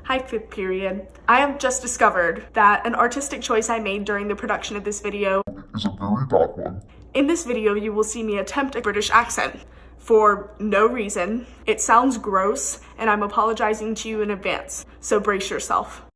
Hi, 5th period. I have just discovered that an artistic choice I made during the production of this video is a very bad one. In this video, you will see me attempt a British accent for no reason. It sounds gross, and I'm apologizing to you in advance, so brace yourself.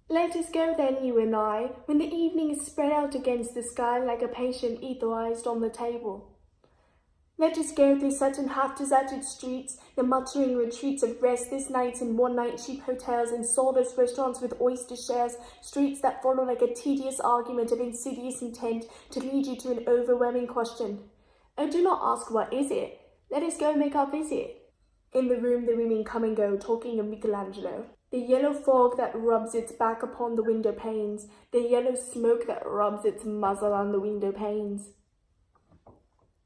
Let us go then, you and I, when the evening is spread out against the sky like a patient etherized on the table. Let us go through certain half-deserted streets, the muttering retreats of restless nights in one-night cheap hotels and soulless restaurants with oyster shares, streets that follow like a tedious argument of insidious intent to lead you to an overwhelming question. Oh, do not ask what is it. Let us go make our visit. In the room the women come and go, talking of Michelangelo. The yellow fog that rubs its back upon the window panes, the yellow smoke that rubs its muzzle on the window panes.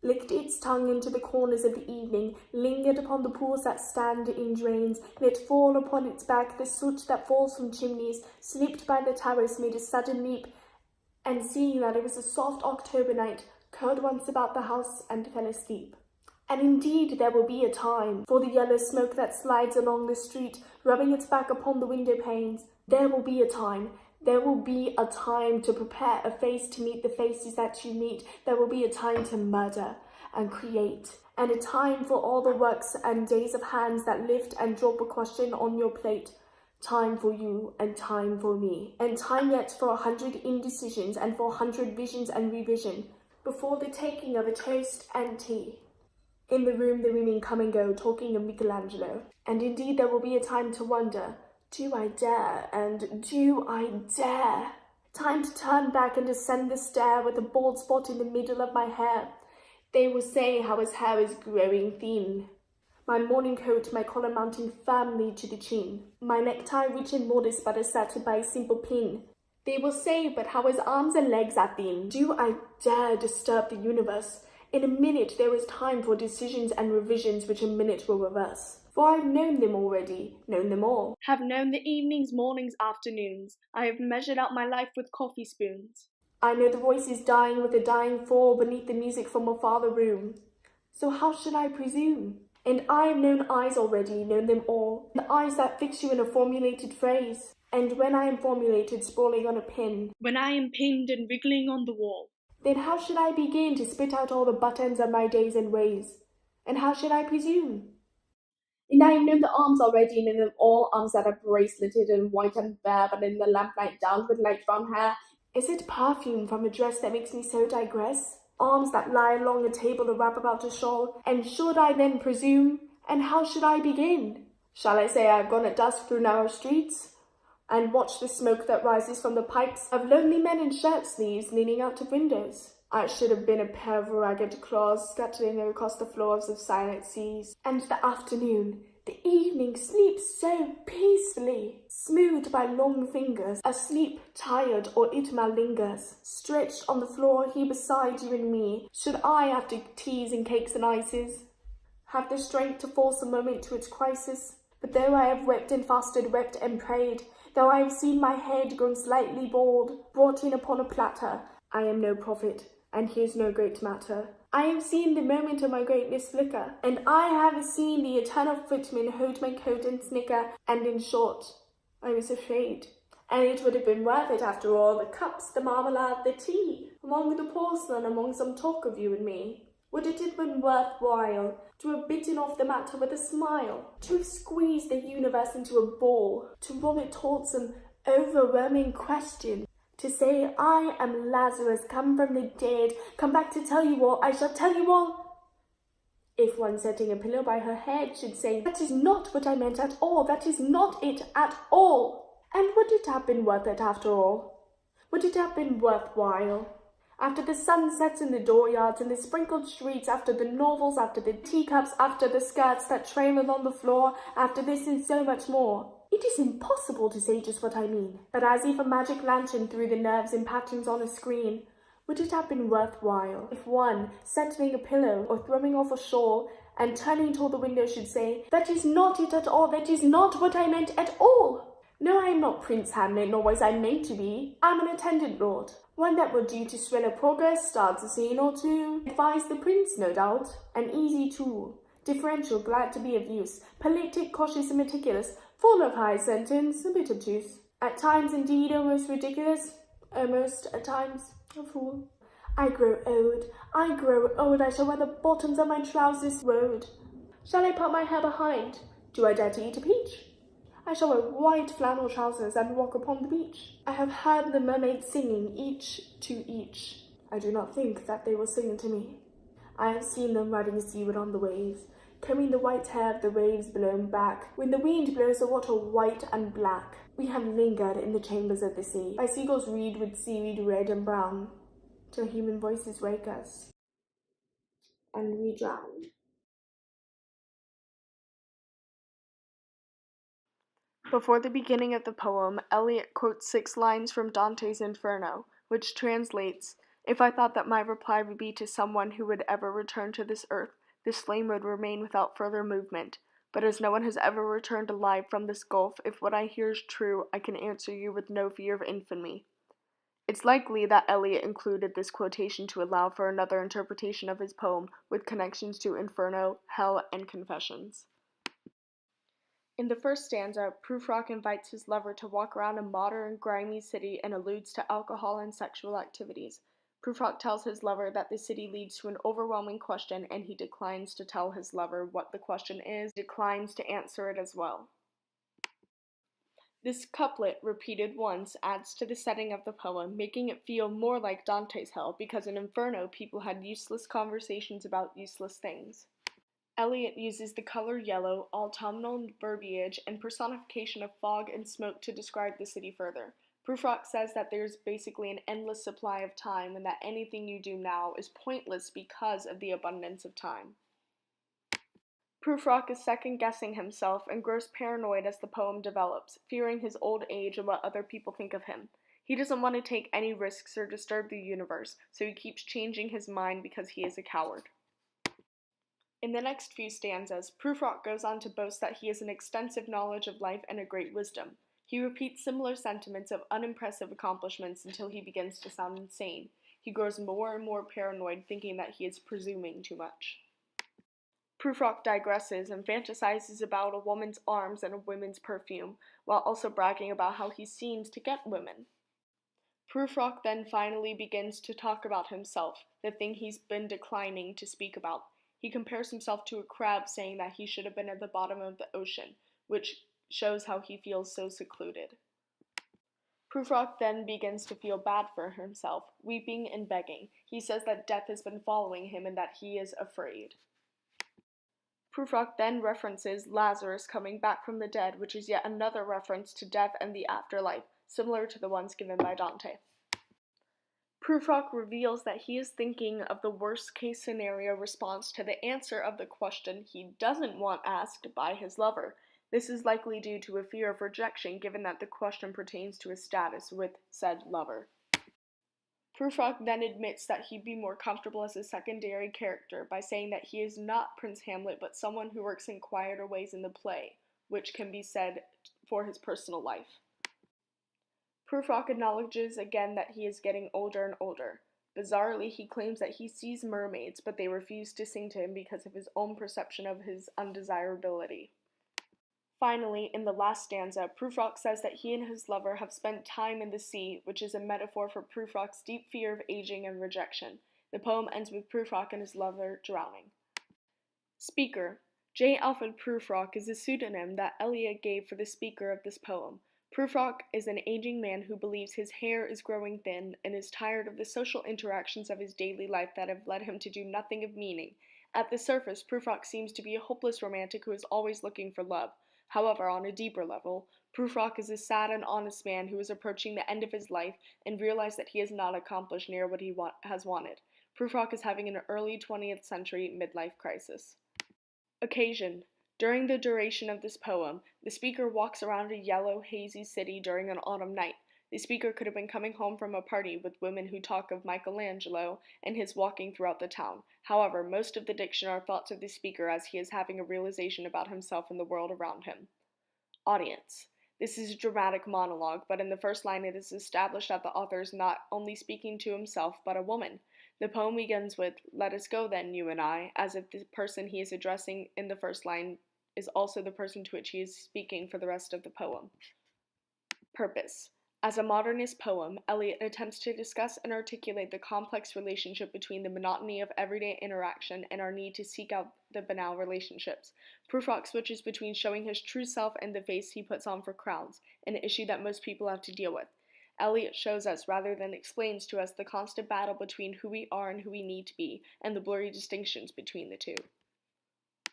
Licked its tongue into the corners of the evening, lingered upon the pools that stand in drains, let fall upon its back the soot that falls from chimneys, slipped by the terrace, made a sudden leap, and seeing that it was a soft October night, curled once about the house and fell asleep. And indeed there will be a time for the yellow smoke that slides along the street, rubbing its back upon the window panes. There will be a time. There will be a time to prepare a face to meet the faces that you meet. There will be a time to murder and create, and a time for all the works and days of hands that lift and drop a question on your plate. Time for you and time for me, and time yet for 100 indecisions and for 100 visions and revision, before the taking of a toast and tea. In the room the women come and go, talking of Michelangelo, and indeed there will be a time to wonder, do I dare, and do I dare? Time to turn back and descend the stair with a bald spot in the middle of my hair. They will say how his hair is growing thin. My morning coat, my collar mounting firmly to the chin. My necktie rich and modest but asserted by a simple pin. They will say but how his arms and legs are thin. Do I dare disturb the universe? In a minute there is time for decisions and revisions which a minute will reverse. For I have known them already, known them all. Have known the evenings, mornings, afternoons. I have measured out my life with coffee spoons. I know the voices dying with a dying fall beneath the music from a farther room. So how should I presume? And I have known eyes already, known them all. The eyes that fix you in a formulated phrase. And when I am formulated, sprawling on a pin. When I am pinned and wriggling on the wall. Then how should I begin to spit out all the buttons of my days and ways? And how should I presume? And I have known the arms already, known them all, arms that are braceleted and white and bare, but in the lamplight down with light brown hair. Is it perfume from a dress that makes me so digress? Arms that lie along a table to wrap about a shawl, and should I then presume? And how should I begin? Shall I say I have gone at dusk through narrow streets, and watched the smoke that rises from the pipes of lonely men in shirt sleeves leaning out of windows? I should have been a pair of ragged claws scuttling across the floors of silent seas. And the afternoon, the evening sleeps so peacefully, smoothed by long fingers, asleep, tired, or it malingers. Stretched on the floor here beside you and me, should I, after teas and cakes and ices, have the strength to force a moment to its crisis? But though I have wept and fasted, wept and prayed, though I have seen my head grown slightly bald, brought in upon a platter, I am no prophet, and here's no great matter. I have seen the moment of my greatness flicker, and I have seen the eternal footman hold my coat and snicker, and in short, I was afraid. And it would have been worth it after all, the cups, the marmalade, the tea, among the porcelain, among some talk of you and me. Would it have been worthwhile to have bitten off the matter with a smile, to have squeezed the universe into a ball, to roll it towards some overwhelming question? To say, I am Lazarus, come from the dead, come back to tell you all, I shall tell you all. If one setting a pillow by her head should say, that is not what I meant at all, that is not it at all. And would it have been worth it after all? Would it have been worthwhile? After the sun sets in the dooryards and the sprinkled streets, after the novels, after the teacups, after the skirts that trail along the floor, after this and so much more. It is impossible to say just what I mean, but as if a magic lantern threw the nerves in patterns on a screen, would it have been worthwhile if one, settling a pillow or throwing off a shawl and turning toward the window should say, that is not it at all, that is not what I meant at all? No, I am not Prince Hamlet, nor was I made to be. I am an attendant lord, one that will do to swell a progress, start a scene or two, advise the prince, no doubt, an easy tool, Differential, glad to be of use. Politic, cautious and meticulous. Full of high sentence, a bit obtuse. At times, indeed, almost ridiculous. Almost, at times, a fool. I grow old. I shall wear the bottoms of my trousers rolled. Shall I put my hair behind? Do I dare to eat a peach? I shall wear white flannel trousers and walk upon the beach. I have heard the mermaids singing, each to each. I do not think that they will sing to me. I have seen them riding seaward on the waves, combing the white hair of the waves blown back, when the wind blows the water white and black. We have lingered in the chambers of the sea, by seagulls reed with seaweed red and brown, till human voices wake us, and we drown. Before the beginning of the poem, Eliot quotes 6 lines from Dante's Inferno, which translates, "If I thought that my reply would be to someone who would ever return to this earth, this flame would remain without further movement. But as no one has ever returned alive from this gulf, if what I hear is true, I can answer you with no fear of infamy." It's likely that Eliot included this quotation to allow for another interpretation of his poem with connections to Inferno, Hell, and Confessions. In the first stanza, Pulfrock invites his lover to walk around a modern, grimy city and alludes to alcohol and sexual activities. Pulfrock tells his lover that the city leads to an overwhelming question, and he declines to tell his lover what the question is, declines to answer it as well. This couplet, repeated once, adds to the setting of the poem, making it feel more like Dante's Hell, because in Inferno people had useless conversations about useless things. Eliot uses the color yellow, autumnal verbiage, and personification of fog and smoke to describe the city further. Pulfrock says that there's basically an endless supply of time and that anything you do now is pointless because of the abundance of time. Pulfrock is second-guessing himself and grows paranoid as the poem develops, fearing his old age and what other people think of him. He doesn't want to take any risks or disturb the universe, so he keeps changing his mind because he is a coward. In the next few stanzas, Pulfrock goes on to boast that he has an extensive knowledge of life and a great wisdom. He repeats similar sentiments of unimpressive accomplishments until he begins to sound insane. He grows more and more paranoid, thinking that he is presuming too much. Pulfrock digresses and fantasizes about a woman's arms and a woman's perfume, while also bragging about how he seems to get women. Pulfrock then finally begins to talk about himself, the thing he's been declining to speak about. He compares himself to a crab, saying that he should have been at the bottom of the ocean, which shows how he feels so secluded. Pulfrock then begins to feel bad for himself, weeping and begging. He says that death has been following him and that he is afraid. Pulfrock then references Lazarus coming back from the dead, which is yet another reference to death and the afterlife, similar to the ones given by Dante. Pulfrock reveals that he is thinking of the worst-case scenario response to the answer of the question he doesn't want asked by his lover. This is likely due to a fear of rejection, given that the question pertains to his status with said lover. Pulfrock then admits that he'd be more comfortable as a secondary character by saying that he is not Prince Hamlet, but someone who works in quieter ways in the play, which can be said for his personal life. Pulfrock acknowledges again that he is getting older and older. Bizarrely, he claims that he sees mermaids, but they refuse to sing to him because of his own perception of his undesirability. Finally, in the last stanza, Pulfrock says that he and his lover have spent time in the sea, which is a metaphor for Pulfrock's deep fear of aging and rejection. The poem ends with Pulfrock and his lover drowning. Speaker. J. Alfred Pulfrock is a pseudonym that Eliot gave for the speaker of this poem. Pulfrock is an aging man who believes his hair is growing thin and is tired of the social interactions of his daily life that have led him to do nothing of meaning. At the surface, Pulfrock seems to be a hopeless romantic who is always looking for love. However, on a deeper level, Pulfrock is a sad and honest man who is approaching the end of his life and realized that he has not accomplished near what he has wanted. Pulfrock is having an early 20th century midlife crisis. Occasion. During the duration of this poem, the speaker walks around a yellow, hazy city during an autumn night. The speaker could have been coming home from a party with women who talk of Michelangelo and his walking throughout the town. However, most of the diction are thoughts of the speaker as he is having a realization about himself and the world around him. Audience. This is a dramatic monologue, but in the first line it is established that the author is not only speaking to himself, but a woman. The poem begins with, "Let us go then, you and I," as if the person he is addressing in the first line is also the person to which he is speaking for the rest of the poem. Purpose. As a modernist poem, Eliot attempts to discuss and articulate the complex relationship between the monotony of everyday interaction and our need to seek out the banal relationships. Pulfrock switches between showing his true self and the face he puts on for crowds, an issue that most people have to deal with. Eliot shows us, rather than explains to us, the constant battle between who we are and who we need to be, and the blurry distinctions between the two.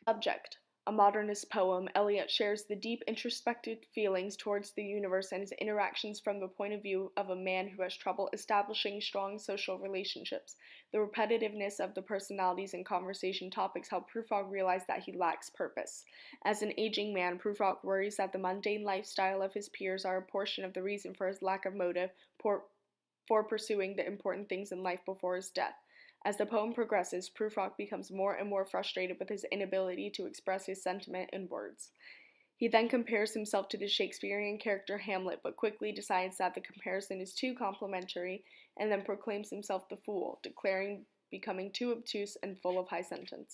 Subject. A modernist poem, Eliot shares the deep introspective feelings towards the universe and his interactions from the point of view of a man who has trouble establishing strong social relationships. The repetitiveness of the personalities and conversation topics help Pulfrock realize that he lacks purpose. As an aging man, Pulfrock worries that the mundane lifestyle of his peers are a portion of the reason for his lack of motive for pursuing the important things in life before his death. As the poem progresses, Pulfrock becomes more and more frustrated with his inability to express his sentiment in words. He then compares himself to the Shakespearean character Hamlet, but quickly decides that the comparison is too complimentary, and then proclaims himself the fool, becoming too obtuse and full of high sentence.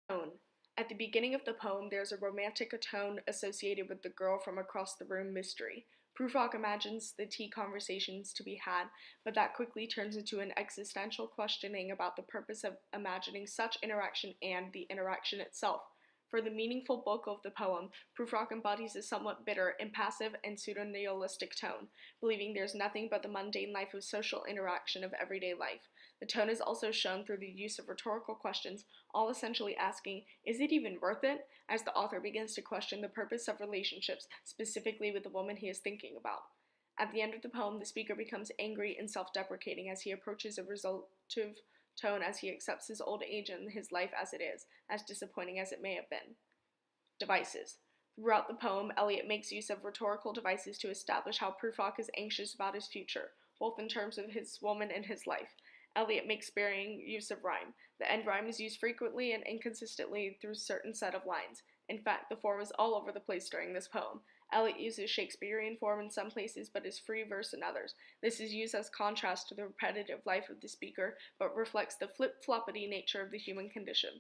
Tone. At the beginning of the poem, there is a romantic tone associated with the girl from across the room mystery. Pulfrock imagines the tea conversations to be had, but that quickly turns into an existential questioning about the purpose of imagining such interaction and the interaction itself. For the meaningful bulk of the poem, Pulfrock embodies a somewhat bitter, impassive, and pseudo-nihilistic tone, believing there's nothing but the mundane life of social interaction of everyday life. The tone is also shown through the use of rhetorical questions, all essentially asking, "Is it even worth it?" as the author begins to question the purpose of relationships, specifically with the woman he is thinking about. At the end of the poem, the speaker becomes angry and self-deprecating as he approaches a resolutive tone as he accepts his old age and his life as it is, as disappointing as it may have been. Devices. Throughout the poem, Eliot makes use of rhetorical devices to establish how Pulfrock is anxious about his future, both in terms of his woman and his life. Eliot makes sparing use of rhyme. The end rhyme is used frequently and inconsistently through a certain set of lines. In fact, the form is all over the place during this poem. Eliot uses Shakespearean form in some places, but is free verse in others. This is used as contrast to the repetitive life of the speaker, but reflects the flip-floppity nature of the human condition.